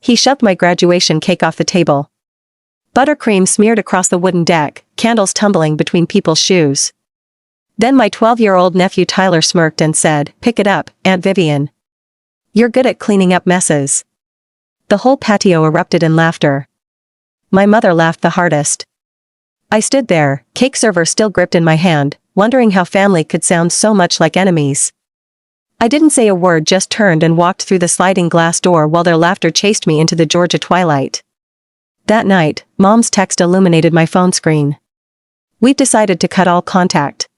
He shoved my graduation cake off the table. Buttercream smeared across the wooden deck, candles tumbling between people's shoes. Then my 12-year-old nephew Tyler smirked and said, "Pick it up, Aunt Vivian. You're good at cleaning up messes." The whole patio erupted in laughter. My mother laughed the hardest. I stood there, cake server still gripped in my hand, wondering how family could sound so much like enemies. I didn't say a word, just turned and walked through the sliding glass door while their laughter chased me into the Georgia twilight. That night, Mom's text illuminated my phone screen. "We've decided to cut all contact.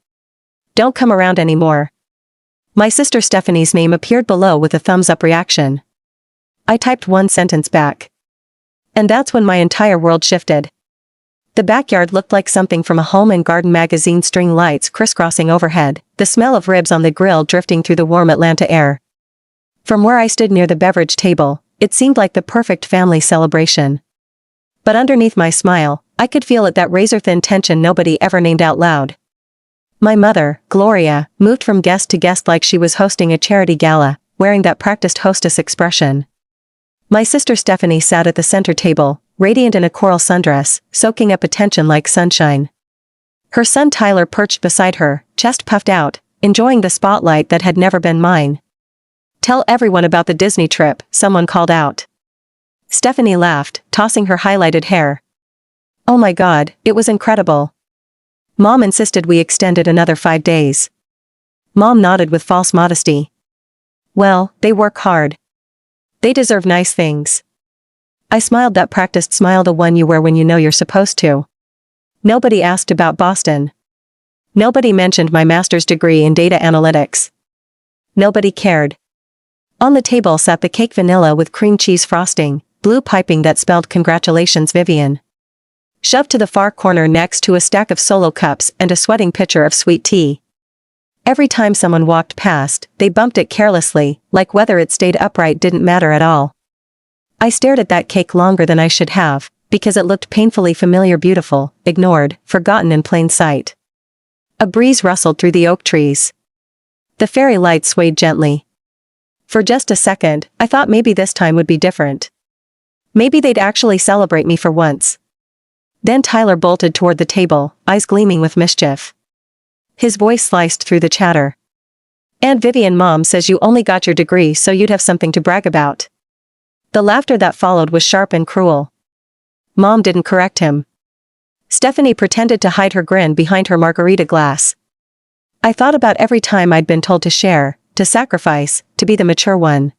Don't come around anymore." My sister Stephanie's name appeared below with a thumbs-up reaction. I typed one sentence back. And that's when my entire world shifted. The backyard looked like something from a Home and Garden magazine, string lights crisscrossing overhead, the smell of ribs on the grill drifting through the warm Atlanta air. From where I stood near the beverage table, it seemed like the perfect family celebration. But underneath my smile, I could feel that razor-thin tension nobody ever named out loud. My mother, Gloria, moved from guest to guest like she was hosting a charity gala, wearing that practiced hostess expression. My sister Stephanie sat at the center table, radiant in a coral sundress, soaking up attention like sunshine. Her son Tyler perched beside her, chest puffed out, enjoying the spotlight that had never been mine. "Tell everyone about the Disney trip," someone called out. Stephanie laughed, tossing her highlighted hair. "Oh my God, it was incredible. Mom insisted we extended another 5 days." Mom nodded with false modesty. "Well, they work hard. They deserve nice things." I smiled, that practiced smile, the one you wear when you know you're supposed to. Nobody asked about Boston. Nobody mentioned my master's degree in data analytics. Nobody cared. On the table sat the cake, vanilla with cream cheese frosting, blue piping that spelled "Congratulations, Vivian." Shoved to the far corner next to a stack of Solo cups and a sweating pitcher of sweet tea. Every time someone walked past, they bumped it carelessly, like whether it stayed upright didn't matter at all. I stared at that cake longer than I should have, because it looked painfully familiar, beautiful, ignored, forgotten in plain sight. A breeze rustled through the oak trees. The fairy light swayed gently. For just a second, I thought maybe this time would be different. Maybe they'd actually celebrate me for once. Then Tyler bolted toward the table, eyes gleaming with mischief. His voice sliced through the chatter. "Aunt Vivian, Mom says you only got your degree so you'd have something to brag about." The laughter that followed was sharp and cruel. Mom didn't correct him. Stephanie pretended to hide her grin behind her margarita glass. I thought about every time I'd been told to share, to sacrifice, to be the mature one.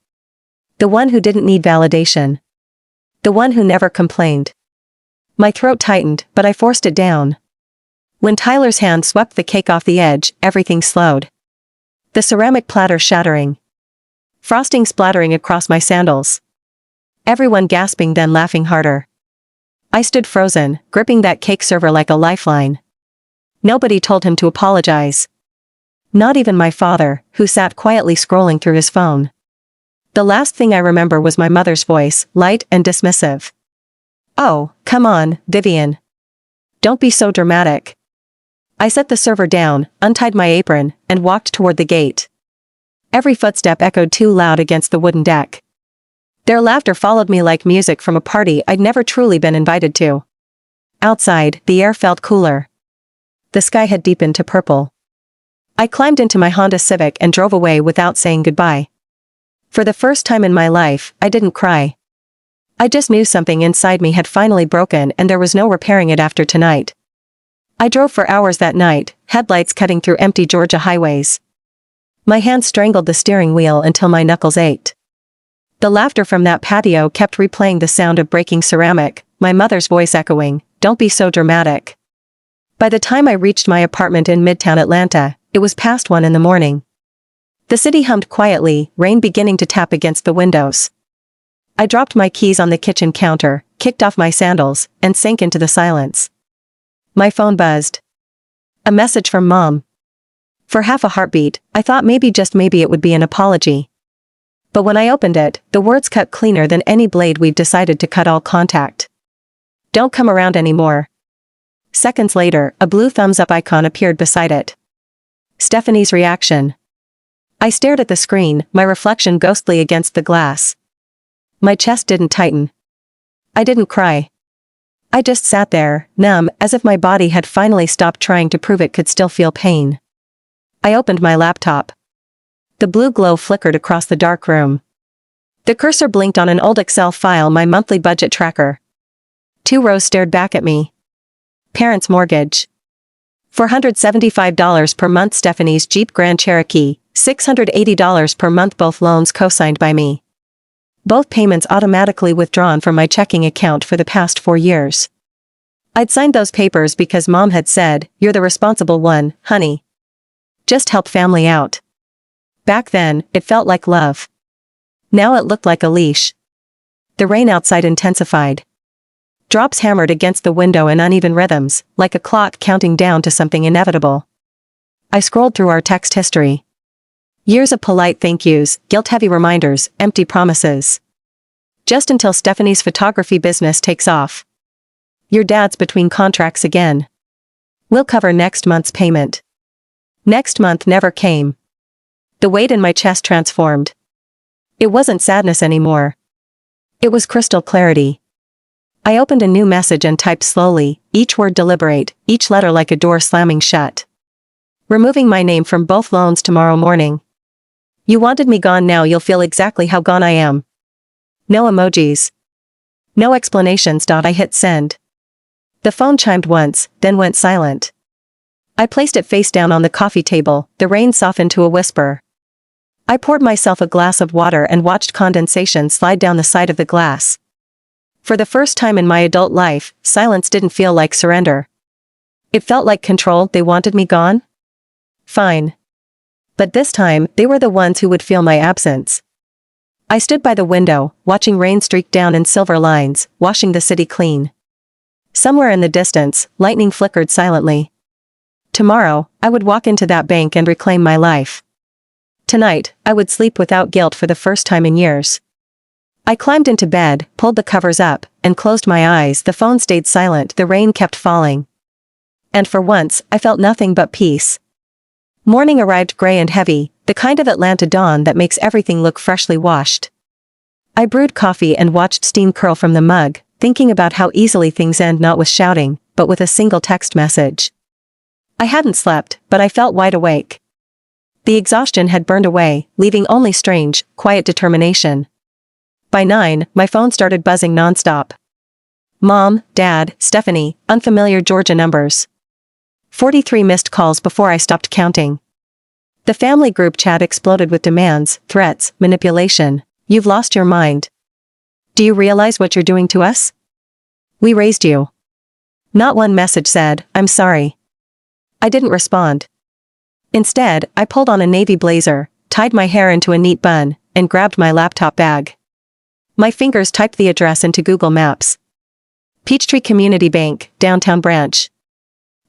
The one who didn't need validation. The one who never complained. My throat tightened, but I forced it down. When Tyler's hand swept the cake off the edge, everything slowed. The ceramic platter shattering. Frosting splattering across my sandals. Everyone gasping, then laughing harder. I stood frozen, gripping that cake server like a lifeline. Nobody told him to apologize. Not even my father, who sat quietly scrolling through his phone. The last thing I remember was my mother's voice, light and dismissive. "Oh, come on, Vivian. Don't be so dramatic." I set the server down, untied my apron, and walked toward the gate. Every footstep echoed too loud against the wooden deck. Their laughter followed me like music from a party I'd never truly been invited to. Outside, the air felt cooler. The sky had deepened to purple. I climbed into my Honda Civic and drove away without saying goodbye. For the first time in my life, I didn't cry. I just knew something inside me had finally broken and there was no repairing it after tonight. I drove for hours that night, headlights cutting through empty Georgia highways. My hands strangled the steering wheel until my knuckles ached. The laughter from that patio kept replaying the sound of breaking ceramic, my mother's voice echoing, "Don't be so dramatic." By the time I reached my apartment in Midtown Atlanta, it was past 1 in the morning. The city hummed quietly, rain beginning to tap against the windows. I dropped my keys on the kitchen counter, kicked off my sandals, and sank into the silence. My phone buzzed. A message from Mom. For half a heartbeat, I thought maybe, just maybe, it would be an apology. But when I opened it, the words cut cleaner than any blade. "We've decided to cut all contact. Don't come around anymore." Seconds later, a blue thumbs-up icon appeared beside it. Stephanie's reaction. I stared at the screen, my reflection ghostly against the glass. My chest didn't tighten. I didn't cry. I just sat there, numb, as if my body had finally stopped trying to prove it could still feel pain. I opened my laptop. The blue glow flickered across the dark room. The cursor blinked on an old Excel file, my monthly budget tracker. 2 rows stared back at me. Parents' mortgage. $475 per month. Stephanie's Jeep Grand Cherokee, $680 per month. Both loans co-signed by me. Both payments automatically withdrawn from my checking account for the past 4 years. I'd signed those papers because Mom had said, "You're the responsible one, honey. Just help family out." Back then, it felt like love. Now it looked like a leash. The rain outside intensified. Drops hammered against the window in uneven rhythms, like a clock counting down to something inevitable. I scrolled through our text history. Years of polite thank yous, guilt-heavy reminders, empty promises. Just until Stephanie's photography business takes off. Your dad's between contracts again. We'll cover next month's payment. Next month never came. The weight in my chest transformed. It wasn't sadness anymore. It was crystal clarity. I opened a new message and typed slowly, each word deliberate, each letter like a door slamming shut. Removing my name from both loans tomorrow morning. You wanted me gone, now you'll feel exactly how gone I am. No emojis. No explanations. I hit send. The phone chimed once, then went silent. I placed it face down on the coffee table, the rain softened to a whisper. I poured myself a glass of water and watched condensation slide down the side of the glass. For the first time in my adult life, silence didn't feel like surrender. It felt like control. They wanted me gone? Fine. But this time, they were the ones who would feel my absence. I stood by the window, watching rain streak down in silver lines, washing the city clean. Somewhere in the distance, lightning flickered silently. Tomorrow, I would walk into that bank and reclaim my life. Tonight, I would sleep without guilt for the first time in years. I climbed into bed, pulled the covers up, and closed my eyes. The phone stayed silent, the rain kept falling. And for once, I felt nothing but peace. Morning arrived gray and heavy, the kind of Atlanta dawn that makes everything look freshly washed. I brewed coffee and watched steam curl from the mug, thinking about how easily things end, not with shouting, but with a single text message. I hadn't slept, but I felt wide awake. The exhaustion had burned away, leaving only strange, quiet determination. By 9, my phone started buzzing nonstop. Mom, Dad, Stephanie, unfamiliar Georgia numbers. 43 missed calls before I stopped counting. The family group chat exploded with demands, threats, manipulation. You've lost your mind. Do you realize what you're doing to us? We raised you. Not one message said, "I'm sorry." I didn't respond. Instead, I pulled on a navy blazer, tied my hair into a neat bun, and grabbed my laptop bag. My fingers typed the address into Google Maps. Peachtree Community Bank, downtown branch.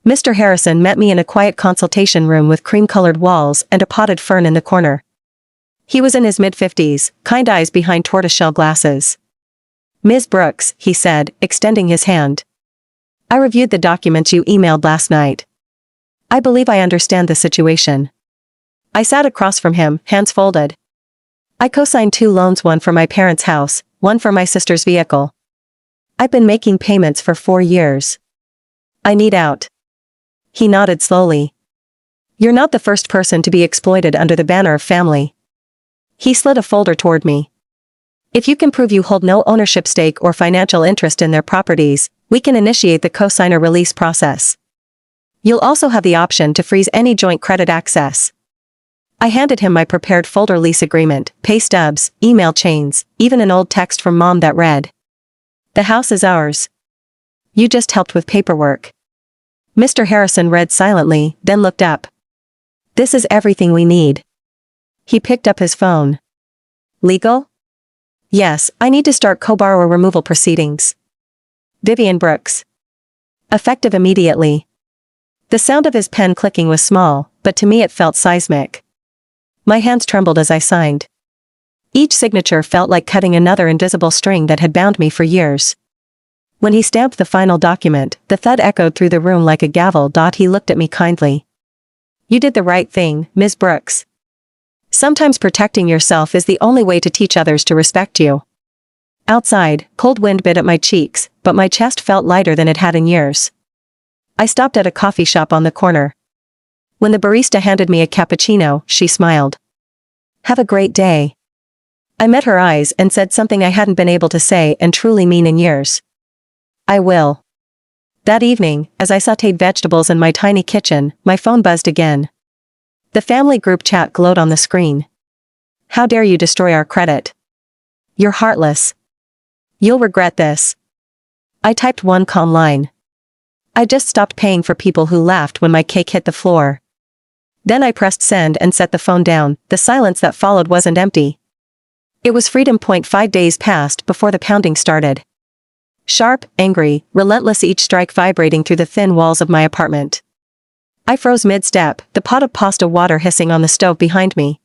Mr. Harrison met me in a quiet consultation room with cream-colored walls and a potted fern in the corner. He was in his mid-50s, kind eyes behind tortoiseshell glasses. "Ms. Brooks," he said, extending his hand. "I reviewed the documents you emailed last night. I believe I understand the situation." I sat across from him, hands folded. I co-signed 2 loans, one for my parents' house, one for my sister's vehicle. I've been making payments for 4 years. I need out. He nodded slowly. You're not the first person to be exploited under the banner of family. He slid a folder toward me. If you can prove you hold no ownership stake or financial interest in their properties, we can initiate the cosigner release process. You'll also have the option to freeze any joint credit access. I handed him my prepared folder: lease agreement, pay stubs, email chains, even an old text from Mom that read, "The house is ours. You just helped with paperwork." Mr. Harrison read silently, then looked up. "This is everything we need." He picked up his phone. "Legal?" "Yes, I need to start co-borrower removal proceedings. Vivian Brooks. Effective immediately." The sound of his pen clicking was small, but to me it felt seismic. My hands trembled as I signed. Each signature felt like cutting another invisible string that had bound me for years. When he stamped the final document, the thud echoed through the room like a gavel. He looked at me kindly. "You did the right thing, Ms. Brooks. Sometimes protecting yourself is the only way to teach others to respect you." Outside, cold wind bit at my cheeks, but my chest felt lighter than it had in years. I stopped at a coffee shop on the corner. When the barista handed me a cappuccino, she smiled. "Have a great day." I met her eyes and said something I hadn't been able to say and truly mean in years. "I will." That evening, as I sautéed vegetables in my tiny kitchen, my phone buzzed again. The family group chat glowed on the screen. "How dare you destroy our credit? You're heartless. You'll regret this." I typed one calm line. I just stopped paying for people who laughed when my cake hit the floor. Then I pressed send and set the phone down. The silence that followed wasn't empty. It was freedom. 5 days passed before the pounding started. Sharp, angry, relentless, each strike vibrating through the thin walls of my apartment. I froze mid-step, the pot of pasta water hissing on the stove behind me.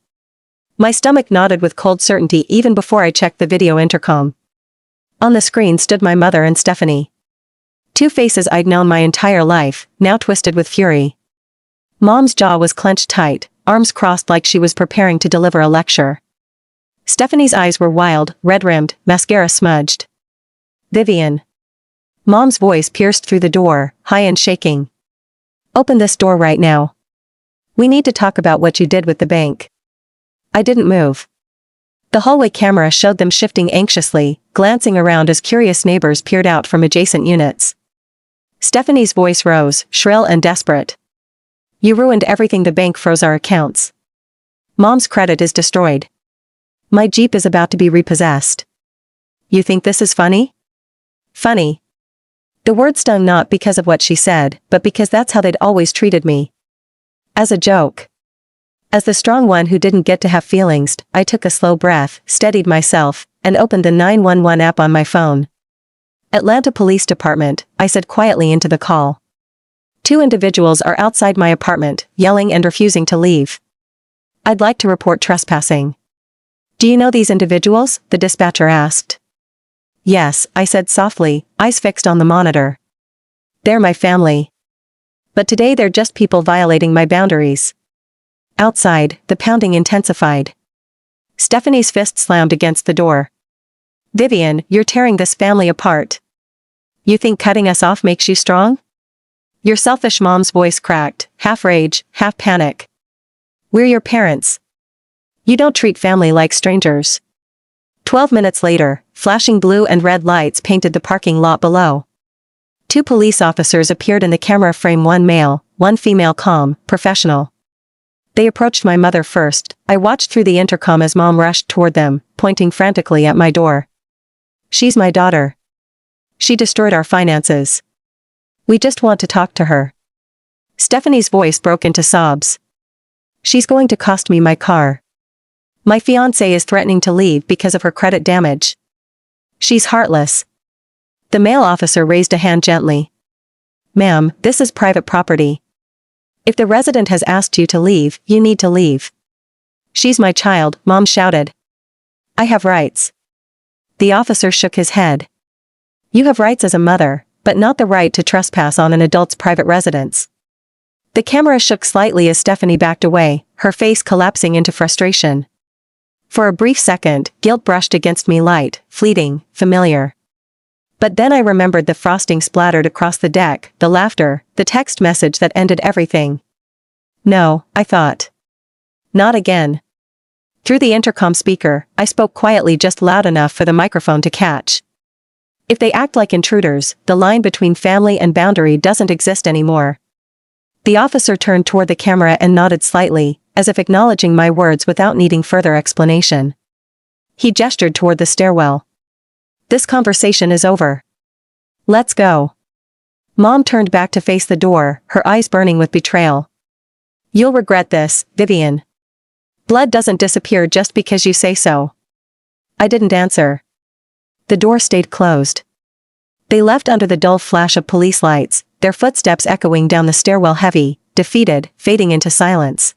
My stomach knotted with cold certainty even before I checked the video intercom. On the screen stood my mother and Stephanie. Two faces I'd known my entire life, now twisted with fury. Mom's jaw was clenched tight, arms crossed like she was preparing to deliver a lecture. Stephanie's eyes were wild, red-rimmed, mascara smudged. "Vivian." Mom's voice pierced through the door, high and shaking. "Open this door right now. We need to talk about what you did with the bank." I didn't move. The hallway camera showed them shifting anxiously, glancing around as curious neighbors peered out from adjacent units. Stephanie's voice rose, shrill and desperate. "You ruined everything. The bank froze our accounts. Mom's credit is destroyed. My Jeep is about to be repossessed. You think this is funny?" Funny. The word stung not because of what she said, but because that's how they'd always treated me. As a joke. As the strong one who didn't get to have feelings, I took a slow breath, steadied myself, and opened the 911 app on my phone. "Atlanta Police Department," I said quietly into the call. "Two individuals are outside my apartment, yelling and refusing to leave. I'd like to report trespassing." "Do you know these individuals?" the dispatcher asked. "Yes," I said softly, eyes fixed on the monitor. "They're my family. But today they're just people violating my boundaries." Outside, the pounding intensified. Stephanie's fist slammed against the door. "Vivian, you're tearing this family apart. You think cutting us off makes you strong? You're selfish." Mom's voice cracked, half rage, half panic. "We're your parents. You don't treat family like strangers." 12 minutes later, flashing blue and red lights painted the parking lot below. Two police officers appeared in the camera frame, one male, one female, calm, professional. They approached my mother first. I watched through the intercom as Mom rushed toward them, pointing frantically at my door. "She's my daughter. She destroyed our finances. We just want to talk to her." Stephanie's voice broke into sobs. "She's going to cost me my car. My fiancé is threatening to leave because of her credit damage. She's heartless." The male officer raised a hand gently. "Ma'am, this is private property. If the resident has asked you to leave, you need to leave." "She's my child," Mom shouted. "I have rights." The officer shook his head. "You have rights as a mother, but not the right to trespass on an adult's private residence." The camera shook slightly as Stephanie backed away, her face collapsing into frustration. For a brief second, guilt brushed against me, light, fleeting, familiar. But then I remembered the frosting splattered across the deck, the laughter, the text message that ended everything. No, I thought. Not again. Through the intercom speaker, I spoke quietly, just loud enough for the microphone to catch. "If they act like intruders, the line between family and boundary doesn't exist anymore." The officer turned toward the camera and nodded slightly, as if acknowledging my words without needing further explanation. He gestured toward the stairwell. "This conversation is over. Let's go." Mom turned back to face the door, her eyes burning with betrayal. "You'll regret this, Vivian. Blood doesn't disappear just because you say so." I didn't answer. The door stayed closed. They left under the dull flash of police lights, their footsteps echoing down the stairwell, heavy, defeated, fading into silence.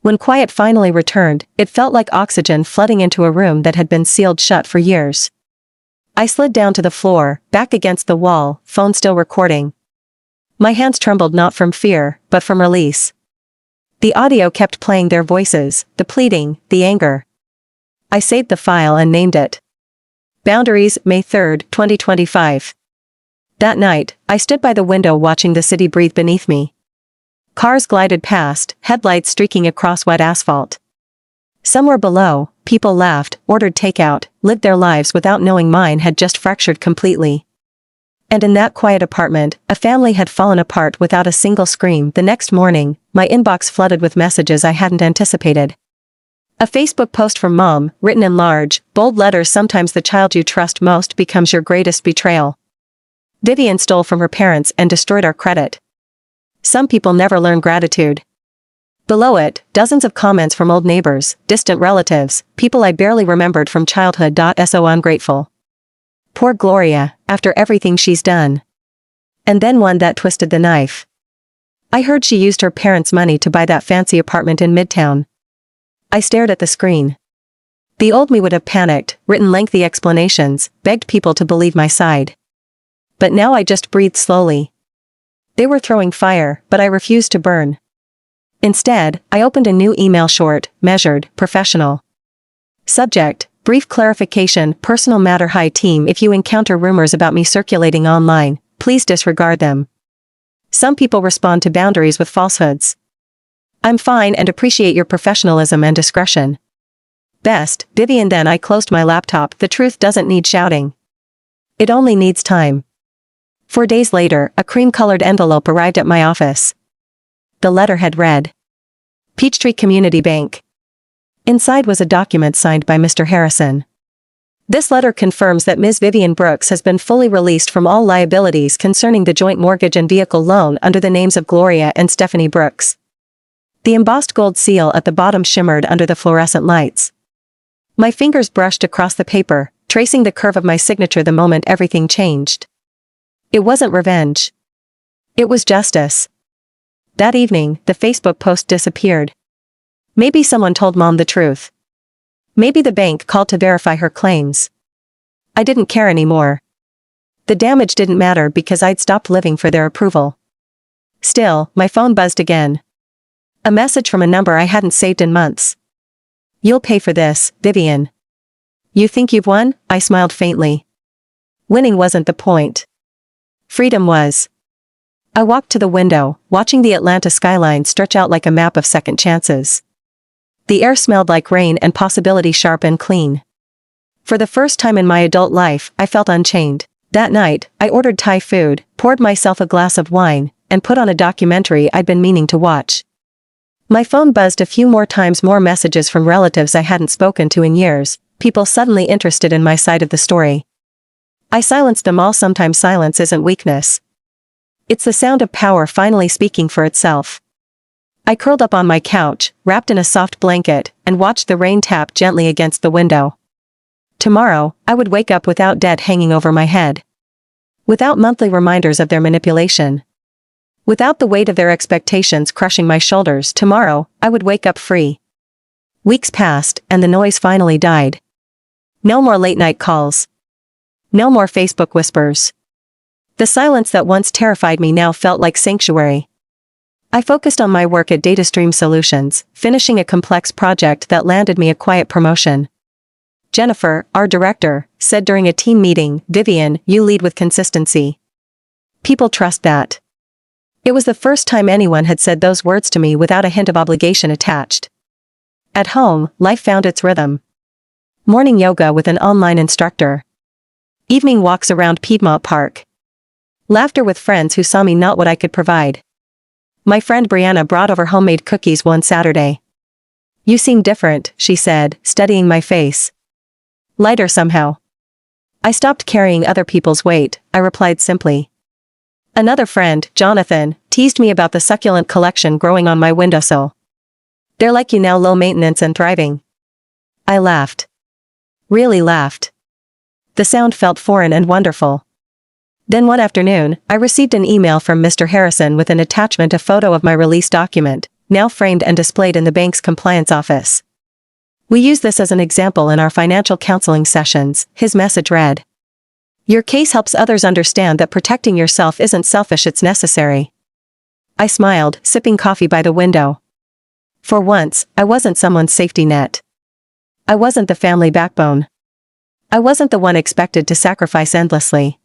When quiet finally returned, it felt like oxygen flooding into a room that had been sealed shut for years. I slid down to the floor, back against the wall, phone still recording. My hands trembled, not from fear, but from release. The audio kept playing, their voices, the pleading, the anger. I saved the file and named it. Boundaries, May 3, 2025. That night, I stood by the window watching the city breathe beneath me. Cars glided past, headlights streaking across wet asphalt. Somewhere below, people laughed, ordered takeout, lived their lives without knowing mine had just fractured completely. And in that quiet apartment, a family had fallen apart without a single scream. The next morning, my inbox flooded with messages I hadn't anticipated. A Facebook post from mom, written in large, bold letters. Sometimes the child you trust most becomes your greatest betrayal. Vivian stole from her parents and destroyed our credit. Some people never learn gratitude. Below it, dozens of comments from old neighbors, distant relatives, people I barely remembered from childhood. So ungrateful. Poor Gloria, after everything she's done. And then one that twisted the knife. I heard she used her parents' money to buy that fancy apartment in Midtown. I stared at the screen. The old me would have panicked, written lengthy explanations, begged people to believe my side. But now I just breathed slowly. They were throwing fire, but I refused to burn. Instead, I opened a new email, short, measured, professional. Subject, brief clarification, personal matter. Hi team, if you encounter rumors about me circulating online, please disregard them. Some people respond to boundaries with falsehoods. I'm fine and appreciate your professionalism and discretion. Best, Vivian. Then I closed my laptop. The truth doesn't need shouting. It only needs time. 4 days later, a cream-colored envelope arrived at my office. The letterhead read, Peachtree Community Bank. Inside was a document signed by Mr. Harrison. This letter confirms that Ms. Vivian Brooks has been fully released from all liabilities concerning the joint mortgage and vehicle loan under the names of Gloria and Stephanie Brooks. The embossed gold seal at the bottom shimmered under the fluorescent lights. My fingers brushed across the paper, tracing the curve of my signature. The moment everything changed. It wasn't revenge. It was justice. That evening, the Facebook post disappeared. Maybe someone told mom the truth. Maybe the bank called to verify her claims. I didn't care anymore. The damage didn't matter because I'd stopped living for their approval. Still, my phone buzzed again. A message from a number I hadn't saved in months. You'll pay for this, Vivian. You think you've won? I smiled faintly. Winning wasn't the point. Freedom was. I walked to the window, watching the Atlanta skyline stretch out like a map of second chances. The air smelled like rain and possibility, sharp and clean. For the first time in my adult life, I felt unchained. That night, I ordered Thai food, poured myself a glass of wine, and put on a documentary I'd been meaning to watch. My phone buzzed a few more times. More messages from relatives I hadn't spoken to in years, people suddenly interested in my side of the story. I silenced them all. Sometimes silence isn't weakness. It's the sound of power finally speaking for itself. I curled up on my couch, wrapped in a soft blanket, and watched the rain tap gently against the window. Tomorrow, I would wake up without debt hanging over my head. Without monthly reminders of their manipulation. Without the weight of their expectations crushing my shoulders. Tomorrow, I would wake up free. Weeks passed, and the noise finally died. No more late-night calls. No more Facebook whispers. The silence that once terrified me now felt like sanctuary. I focused on my work at DataStream Solutions, finishing a complex project that landed me a quiet promotion. Jennifer, our director, said during a team meeting, Vivian, you lead with consistency. People trust that. It was the first time anyone had said those words to me without a hint of obligation attached. At home, life found its rhythm. Morning yoga with an online instructor. Evening walks around Piedmont Park. Laughter with friends who saw me not what I could provide. My friend Brianna brought over homemade cookies one Saturday. You seem different, she said, studying my face. Lighter somehow. I stopped carrying other people's weight, I replied simply. Another friend, Jonathan, teased me about the succulent collection growing on my windowsill. They're like you now, low maintenance and thriving. I laughed. Really laughed. The sound felt foreign and wonderful. Then one afternoon, I received an email from Mr. Harrison with an attachment, a photo of my release document, now framed and displayed in the bank's compliance office. We use this as an example in our financial counseling sessions, his message read. Your case helps others understand that protecting yourself isn't selfish, it's necessary. I smiled, sipping coffee by the window. For once, I wasn't someone's safety net. I wasn't the family backbone. I wasn't the one expected to sacrifice endlessly.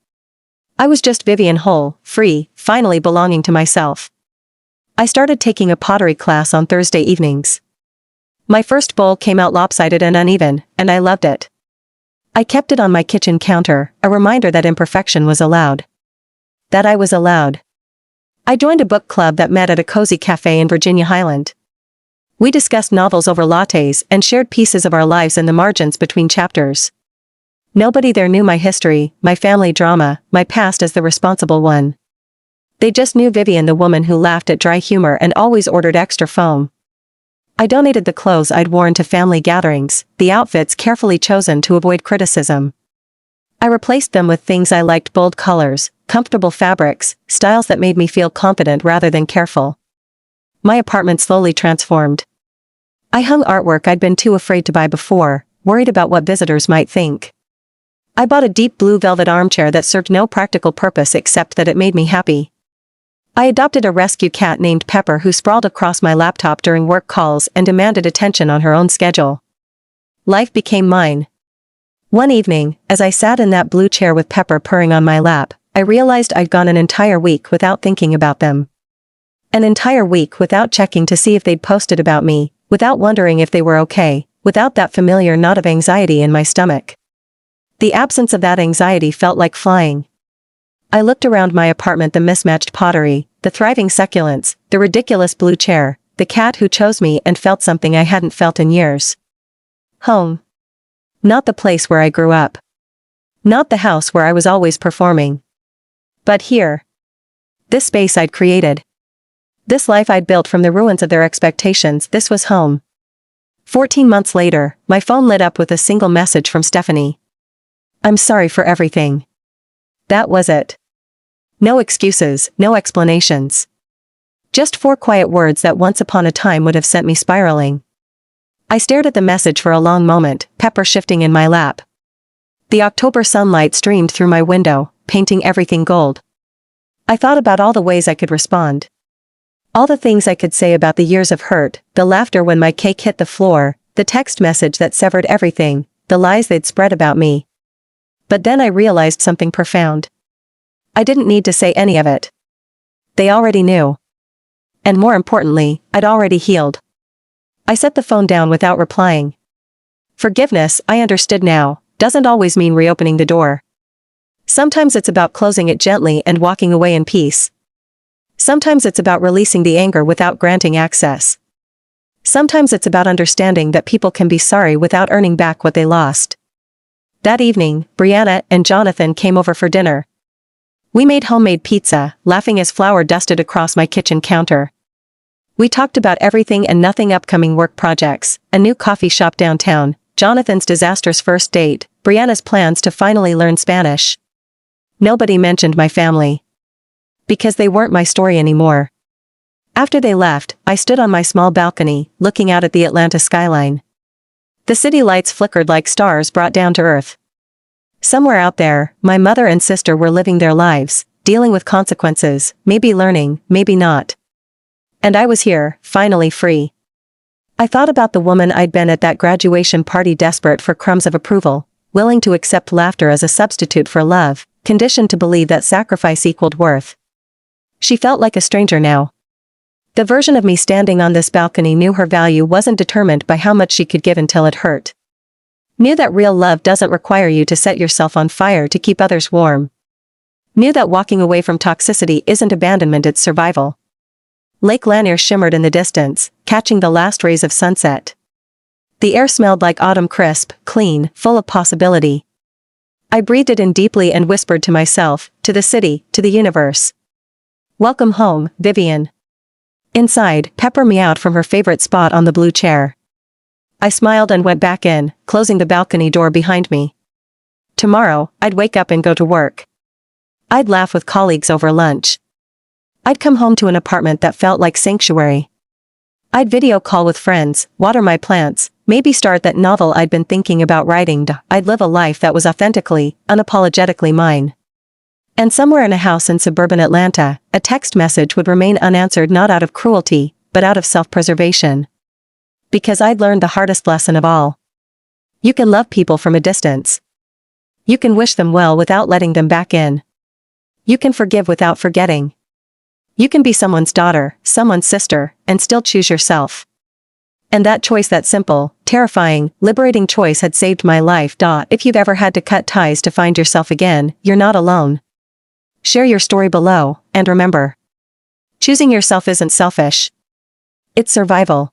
I was just Vivian whole, free, finally belonging to myself. I started taking a pottery class on Thursday evenings. My first bowl came out lopsided and uneven, and I loved it. I kept it on my kitchen counter, a reminder that imperfection was allowed. That I was allowed. I joined a book club that met at a cozy cafe in Virginia Highland. We discussed novels over lattes and shared pieces of our lives in the margins between chapters. Nobody there knew my history, my family drama, my past as the responsible one. They just knew Vivian, the woman who laughed at dry humor and always ordered extra foam. I donated the clothes I'd worn to family gatherings, the outfits carefully chosen to avoid criticism. I replaced them with things I liked: bold colors, comfortable fabrics, styles that made me feel confident rather than careful. My apartment slowly transformed. I hung artwork I'd been too afraid to buy before, worried about what visitors might think. I bought a deep blue velvet armchair that served no practical purpose except that it made me happy. I adopted a rescue cat named Pepper who sprawled across my laptop during work calls and demanded attention on her own schedule. Life became mine. One evening, as I sat in that blue chair with Pepper purring on my lap, I realized I'd gone an entire week without thinking about them. An entire week without checking to see if they'd posted about me, without wondering if they were okay, without that familiar knot of anxiety in my stomach. The absence of that anxiety felt like flying. I looked around my apartment: the mismatched pottery, the thriving succulents, the ridiculous blue chair, the cat who chose me, and felt something I hadn't felt in years. Home. Not the place where I grew up. Not the house where I was always performing. But here. This space I'd created. This life I'd built from the ruins of their expectations, this was home. 14 months later, my phone lit up with a single message from Stephanie. I'm sorry for everything. That was it. No excuses, no explanations. Just 4 quiet words that once upon a time would have sent me spiraling. I stared at the message for a long moment, Pepper shifting in my lap. The October sunlight streamed through my window, painting everything gold. I thought about all the ways I could respond. All the things I could say about the years of hurt, the laughter when my cake hit the floor, the text message that severed everything, the lies they'd spread about me. But then I realized something profound. I didn't need to say any of it. They already knew. And more importantly, I'd already healed. I set the phone down without replying. Forgiveness, I understood now, doesn't always mean reopening the door. Sometimes it's about closing it gently and walking away in peace. Sometimes it's about releasing the anger without granting access. Sometimes it's about understanding that people can be sorry without earning back what they lost. That evening, Brianna and Jonathan came over for dinner. We made homemade pizza, laughing as flour dusted across my kitchen counter. We talked about everything and nothing: upcoming work projects, a new coffee shop downtown, Jonathan's disastrous first date, Brianna's plans to finally learn Spanish. Nobody mentioned my family. Because they weren't my story anymore. After they left, I stood on my small balcony, looking out at the Atlanta skyline. The city lights flickered like stars brought down to earth. Somewhere out there, my mother and sister were living their lives, dealing with consequences, maybe learning, maybe not. And I was here, finally free. I thought about the woman I'd been at that graduation party, desperate for crumbs of approval, willing to accept laughter as a substitute for love, conditioned to believe that sacrifice equaled worth. She felt like a stranger now. The version of me standing on this balcony knew her value wasn't determined by how much she could give until it hurt. Knew that real love doesn't require you to set yourself on fire to keep others warm. Knew that walking away from toxicity isn't abandonment, it's survival. Lake Lanier shimmered in the distance, catching the last rays of sunset. The air smelled like autumn, crisp, clean, full of possibility. I breathed it in deeply and whispered to myself, to the city, to the universe. Welcome home, Vivian. Inside, Pepper meowed from her favorite spot on the blue chair. I smiled and went back in, closing the balcony door behind me. Tomorrow, I'd wake up and go to work. I'd laugh with colleagues over lunch. I'd come home to an apartment that felt like sanctuary. I'd video call with friends, water my plants, maybe start that novel I'd been thinking about writing. I'd live a life that was authentically, unapologetically mine. And somewhere in a house in suburban Atlanta, a text message would remain unanswered, not out of cruelty, but out of self-preservation. Because I'd learned the hardest lesson of all. You can love people from a distance. You can wish them well without letting them back in. You can forgive without forgetting. You can be someone's daughter, someone's sister, and still choose yourself. And that choice, that simple, terrifying, liberating choice had saved my life. If you've ever had to cut ties to find yourself again, you're not alone. Share your story below, and remember, choosing yourself isn't selfish. It's survival.